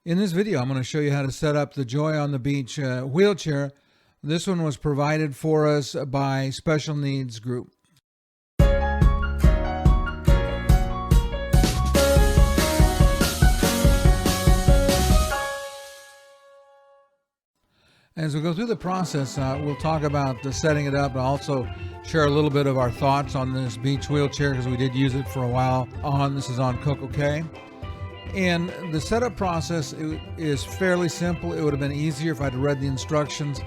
In this video, I'm going to show you how to set up the Joy on the Beach wheelchair. This one was provided for us by Special Needs Group. As we go through the process, we'll talk about setting it up and also share a little bit of our thoughts on this beach wheelchair because we did use it for a while. This is on Coco Cay. And the setup process is fairly simple. It would have been easier if I'd read the instructions,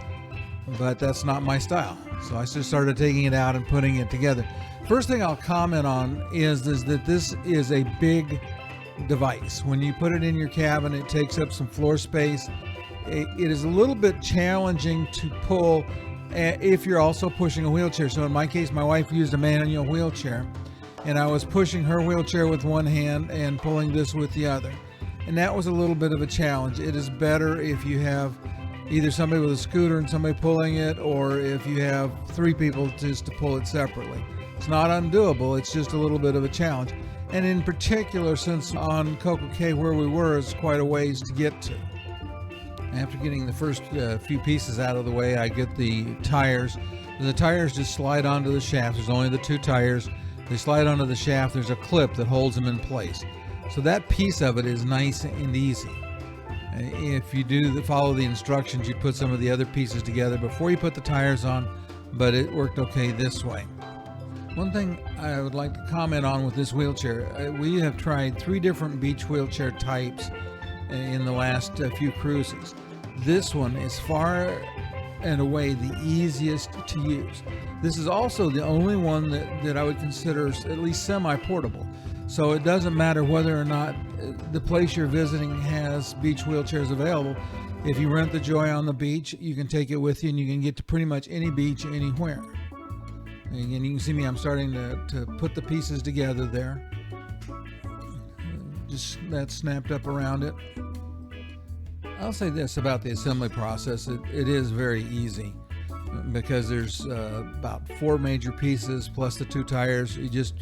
but that's not my style. So I just started taking it out and putting it together. First thing I'll comment on is that this is a big device. When you put it in your cabin, it takes up some floor space. It is a little bit challenging to pull if you're also pushing a wheelchair. So in my case, my wife used a manual wheelchair, and I was pushing her wheelchair with one hand and pulling this with the other. And that was a little bit of a challenge. It is better if you have either somebody with a scooter and somebody pulling it, or if you have three people just to pull it separately. It's not undoable, it's just a little bit of a challenge. And in particular, since on Coco Cay where we were is quite a ways to get to. After getting the first few pieces out of the way, I get the tires. The tires just slide onto the shaft. There's only the two tires. They slide onto the shaft. There's a clip that holds them in place. So that piece of it is nice and easy. If you follow the instructions, you'd put some of the other pieces together before you put the tires on, but it worked okay this way. One thing I would like to comment on with this wheelchair, we have tried 3 different beach wheelchair types in the last few cruises. This one is far and away the easiest to use. This is also the only one that I would consider at least semi-portable. So it doesn't matter whether or not the place you're visiting has beach wheelchairs available. If you rent the Joy on the Beach, you can take it with you and you can get to pretty much any beach anywhere. And again, you can see me, I'm starting to put the pieces together there. Just that snapped up around it. I'll say this about the assembly process, it is very easy because there's about 4 major pieces plus the 2 tires. You just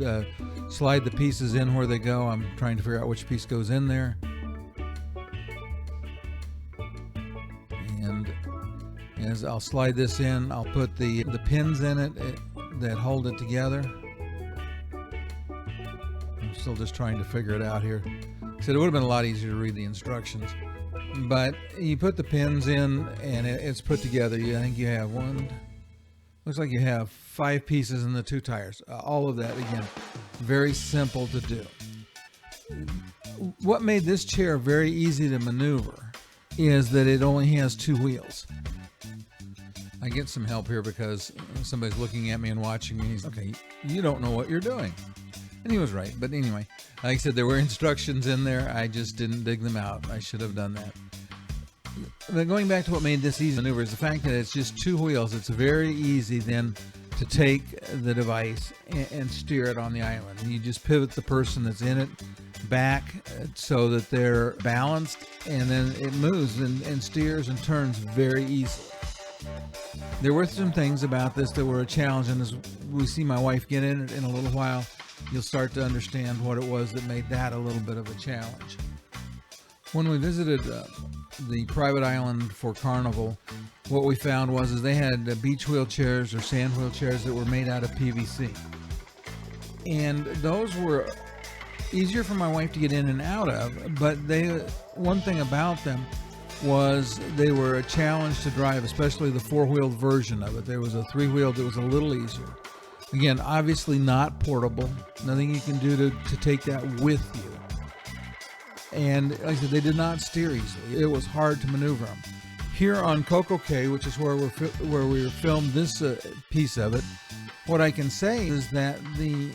slide the pieces in where they go. I'm trying to figure out which piece goes in there. And as I'll slide this in, I'll put the pins in it that hold it together. I'm still just trying to figure it out here. I said it would have been a lot easier to read the instructions. But you put the pins in and it's put together. I think you have looks like you have 5 pieces in the 2 tires. All of that, again, very simple to do. What made this chair very easy to maneuver is that it only has 2 wheels. I get some help here because somebody's looking at me and watching me. He's okay, you don't know what you're doing. And he was right. But anyway, like I said, there were instructions in there. I just didn't dig them out. I should have done that. But going back to what made this easy to maneuver is the fact that it's just 2 wheels. It's very easy then to take the device and steer it on the island. And you just pivot the person that's in it back so that they're balanced, and then it moves and steers and turns very easily. There were some things about this that were a challenge, and as we see my wife get in it in a little while, you'll start to understand what it was that made that a little bit of a challenge. When we visited the private island for Carnival, what we found was they had beach wheelchairs or sand wheelchairs that were made out of PVC. And those were easier for my wife to get in and out of, but one thing about them was they were a challenge to drive, especially the 4-wheeled version of it. There was a 3-wheeled that was a little easier. Again, obviously not portable. Nothing you can do to take that with you. And like I said, they did not steer easily. It was hard to maneuver them. Here on Coco Cay, which is where we filmed this piece of it, what I can say is that the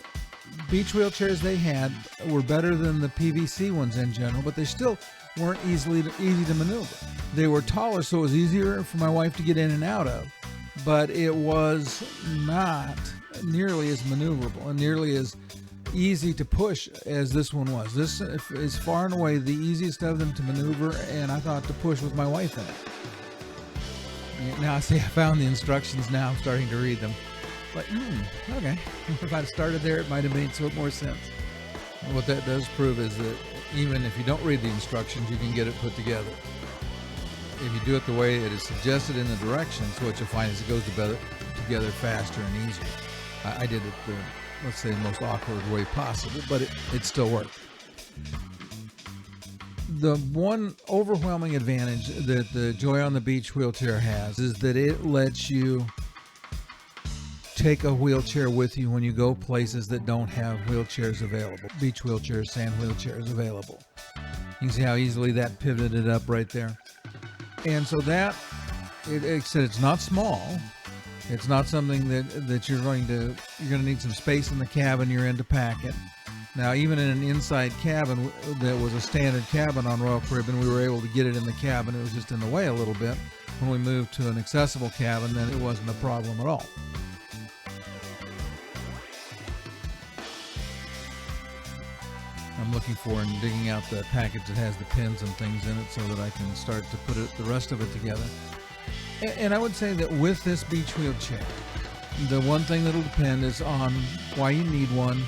beach wheelchairs they had were better than the PVC ones in general, but they still weren't easy to maneuver. They were taller, so it was easier for my wife to get in and out of, but it was not nearly as maneuverable and nearly as easy to push as this one was. This is far and away the easiest of them to maneuver, and I thought to push with my wife in it. Now, see, I found the instructions now. I'm starting to read them. But, okay. If I'd started there, it might have made more sense. What that does prove is that Even if you don't read the instructions, you can get it put together. If you do it the way it is suggested in the directions, what you'll find is it goes together faster and easier. I did it the, let's say, the most awkward way possible, but it still worked. The one overwhelming advantage that the Joy on the Beach wheelchair has is that it lets you take a wheelchair with you when you go places that don't have wheelchairs available. Beach wheelchairs, sand wheelchairs available. You can see how easily that pivoted up right there. And so that, it said it's not small. It's not something that you're going to need some space in the cabin you're in to pack it. Now, even in an inside cabin that was a standard cabin on Royal Caribbean, we were able to get it in the cabin. It was just in the way a little bit. When we moved to an accessible cabin, then it wasn't a problem at all. I'm looking for and digging out the package that has the pins and things in it so that I can start to put the rest of it together. And I would say that with this beach wheelchair, the one thing that'll depend is on why you need one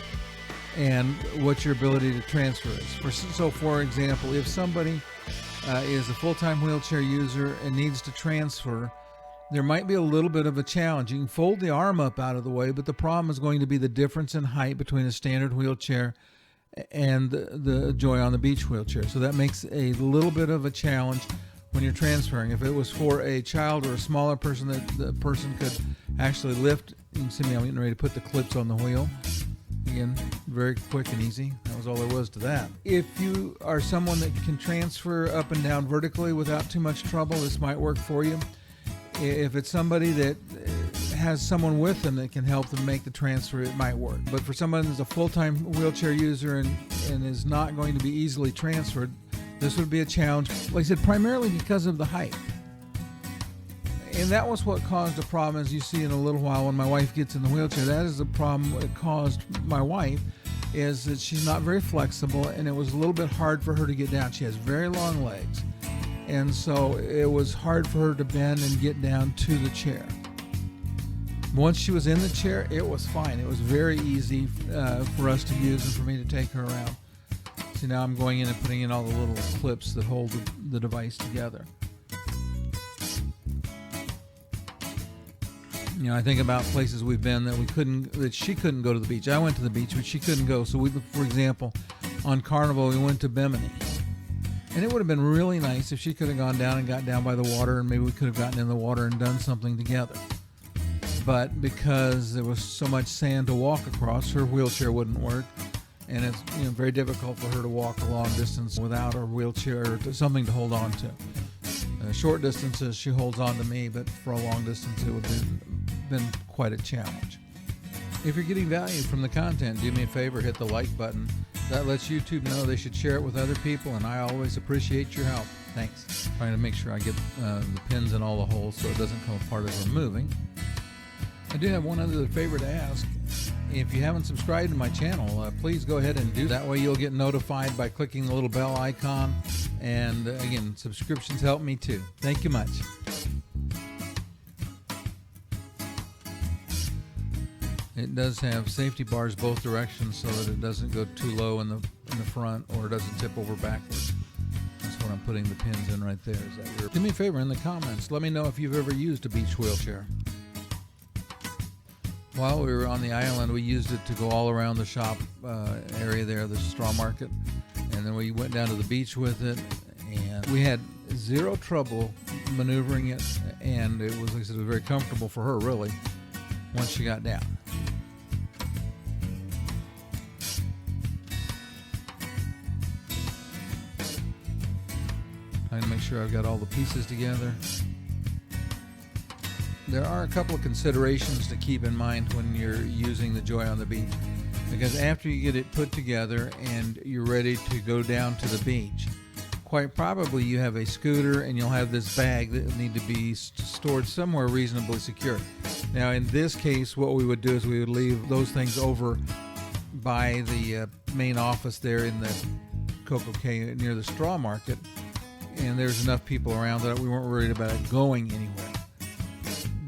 and what your ability to transfer is. So for example, if somebody is a full-time wheelchair user and needs to transfer, there might be a little bit of a challenge. You can fold the arm up out of the way, but the problem is going to be the difference in height between a standard wheelchair and the Joy on the Beach wheelchair. So that makes a little bit of a challenge when you're transferring. If it was for a child or a smaller person that the person could actually lift, you can see me, I'm getting ready to put the clips on the wheel. Again, very quick and easy. That was all there was to that. If you are someone that can transfer up and down vertically without too much trouble, this might work for you. If it's somebody that has someone with them that can help them make the transfer, it might work. But for someone who's a full-time wheelchair user and is not going to be easily transferred, this would be a challenge, like I said, primarily because of the height. And that was what caused a problem, as you see in a little while when my wife gets in the wheelchair. That is the problem it caused my wife, is that she's not very flexible, and it was a little bit hard for her to get down. She has very long legs, and so it was hard for her to bend and get down to the chair. Once she was in the chair, it was fine. It was very easy for us to use and for me to take her around. See, now I'm going in and putting in all the little clips that hold the device together. You know, I think about places we've been that she couldn't go to the beach. I went to the beach, but she couldn't go. So for example, on Carnival, we went to Bimini. And it would have been really nice if she could have gone down and got down by the water, and maybe we could have gotten in the water and done something together. But because there was so much sand to walk across, her wheelchair wouldn't work. And it's very difficult for her to walk a long distance without a wheelchair or something to hold on to. Short distances, she holds on to me, but for a long distance, it would have been quite a challenge. If you're getting value from the content, do me a favor, hit the like button. That lets YouTube know they should share it with other people, and I always appreciate your help. Thanks. Trying to make sure I get the pins in all the holes so it doesn't come apart as we're moving. I do have one other favor to ask. If you haven't subscribed to my channel, please go ahead and do that. Way you'll get notified by clicking the little bell icon. And again, subscriptions help me too. Thank you much. It does have safety bars both directions so that it doesn't go too low in the front or it doesn't tip over backwards. That's what I'm putting the pins in right there. Do me a favor in the comments. Let me know if you've ever used a beach wheelchair. While we were on the island, we used it to go all around the shop area there, the straw market. And then we went down to the beach with it, and we had zero trouble maneuvering it. And it was, like I said, it was very comfortable for her, really, once she got down. Trying to make sure I've got all the pieces together. There are a couple of considerations to keep in mind when you're using the Joy on the Beach, because after you get it put together and you're ready to go down to the beach, quite probably you have a scooter and you'll have this bag that will need to be stored somewhere reasonably secure. Now in this case, what we would do is we would leave those things over by the main office there in the Coco Cay near the straw market, and there's enough people around that we weren't worried about it going anywhere.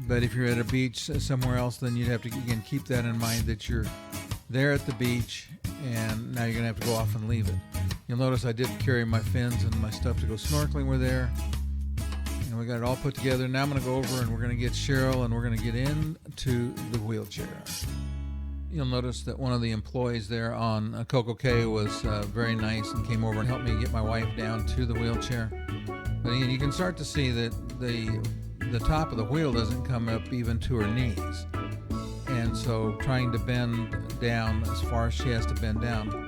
But if you're at a beach somewhere else, then you'd have to, again, keep that in mind that you're there at the beach and now you're going to have to go off and leave it. You'll notice I did carry my fins and my stuff to go snorkeling were there. And we got it all put together. Now I'm going to go over and we're going to get Cheryl and we're going to get into the wheelchair. You'll notice that one of the employees there on Coco Cay was very nice and came over and helped me get my wife down to the wheelchair. But again, you can start to see that the top of the wheel doesn't come up even to her knees. And so trying to bend down as far as she has to bend down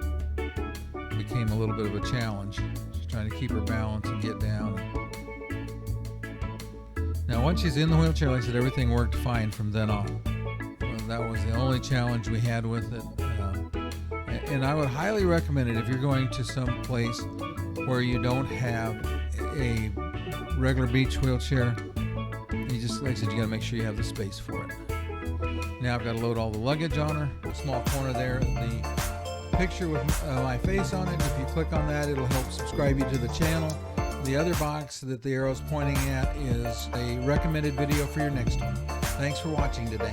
became a little bit of a challenge. She's trying to keep her balance and get down. Now once she's in the wheelchair, like I said, everything worked fine from then on. That was the only challenge we had with it. And I would highly recommend it if you're going to some place where you don't have a regular beach wheelchair. You just, like I said, you got to make sure you have the space for it. Now I've got to load all the luggage on her. A small corner there, the picture with my face on it. If you click on that, it'll help subscribe you to the channel. The other box that the arrow's pointing at is a recommended video for your next one. Thanks for watching today.